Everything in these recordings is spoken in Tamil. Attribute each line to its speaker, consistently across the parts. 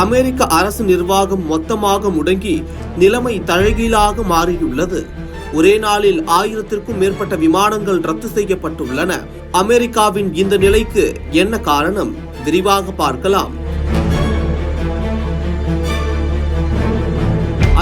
Speaker 1: அமெரிக்க அரசு நிர்வாகம் மொத்தமாக முடங்கி நிலைமை தலைகீழாக மாறியுள்ளது. ஒரே நாளில் 1000க்கும் மேற்பட்ட விமானங்கள் ரத்து செய்யப்பட்டுள்ளன. அமெரிக்காவின் இந்த நிலைக்கு என்ன காரணம்? விரிவாக பார்க்கலாம்.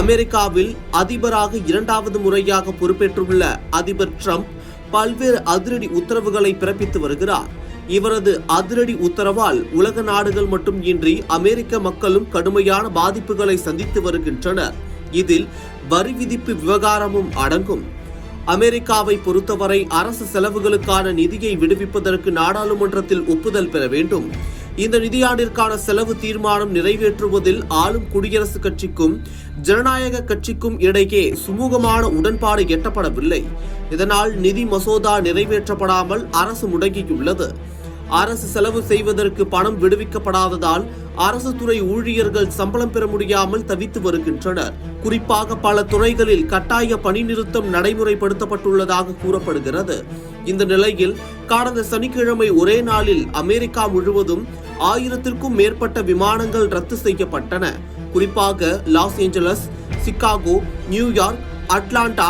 Speaker 1: அமெரிக்காவில் அதிபராக 2வது முறையாக பொறுப்பேற்றுள்ள அதிபர் டிரம்ப் பல்வேறு அதிரடி உத்தரவுகளை பிறப்பித்து வருகிறார். இவரது அதிரடி உத்தரவால் உலக நாடுகள் மட்டுமின்றி அமெரிக்க மக்களும் கடுமையான பாதிப்புகளை சந்தித்து வருகின்றனர். இதில் வரி விதிப்பு விவகாரமும் அடங்கும். அமெரிக்காவை பொறுத்தவரை அரசு செலவுகளுக்கான நிதியை விடுவிப்பதற்கு நாடாளுமன்றத்தில் ஒப்புதல் பெற வேண்டும். இந்த நிதியாண்டிற்கான செலவு தீர்மானம் நிறைவேற்றுவதில் ஆளும் குடியரசுக் கட்சிக்கும் ஜனநாயக கட்சிக்கும் இடையே சுமூகமான உடன்பாடு எட்டப்படவில்லை. இதனால் நிதி மசோதா நிறைவேற்றப்படாமல் அரசு முடங்கியுள்ளது. அரசு செலவு செய்வதற்கு பணம் விடுவிக்கப்படாததால் அரசு துறை ஊழியர்கள் சம்பளம் பெற முடியாமல் தவித்து வருகின்றனர். குறிப்பாக பல துறைகளில் கட்டாய பணி நிறுத்தம் நடைமுறைப்படுத்தப்பட்டுள்ளதாக கூறப்படுகிறது. இந்த நிலையில் கடந்த சனிக்கிழமை ஒரே நாளில் அமெரிக்கா முழுவதும் 1000க்கும் மேற்பட்ட விமானங்கள் ரத்து செய்யப்பட்டன. குறிப்பாக Los Angeles, Chicago, New York, Atlanta,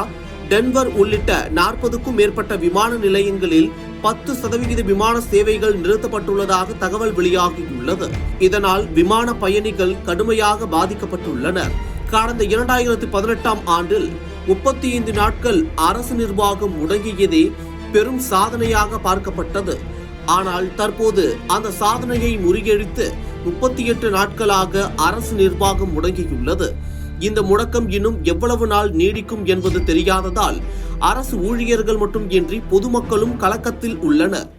Speaker 1: Denver உள்ளிட்ட 40க்கும் மேற்பட்ட விமான நிலையங்களில் 10% விமான சேவைகள் நிறுத்தப்பட்டுள்ளதாக தகவல் வெளியாகியுள்ளது. இதனால் விமான பயணிகள் கடுமையாக பாதிக்கப்பட்டுள்ளனர். கடந்த 2018ஆம் ஆண்டில் 35 நாட்கள் அரசு நிர்வாகம் முடங்கியதே பெரும் சாதனையாக பார்க்கப்பட்டது. ஆனால் தற்போது அந்த சாதனையை முறியடித்து 38 நாட்களாக அரசு நிர்வாகம் முடங்கியுள்ளது. இந்த முடக்கம் இன்னும் எவ்வளவு நாள் நீடிக்கும் என்பது தெரியாததால் அரசு ஊழியர்கள் மட்டுமின்றி பொதுமக்களும் கலக்கத்தில் உள்ளனர்.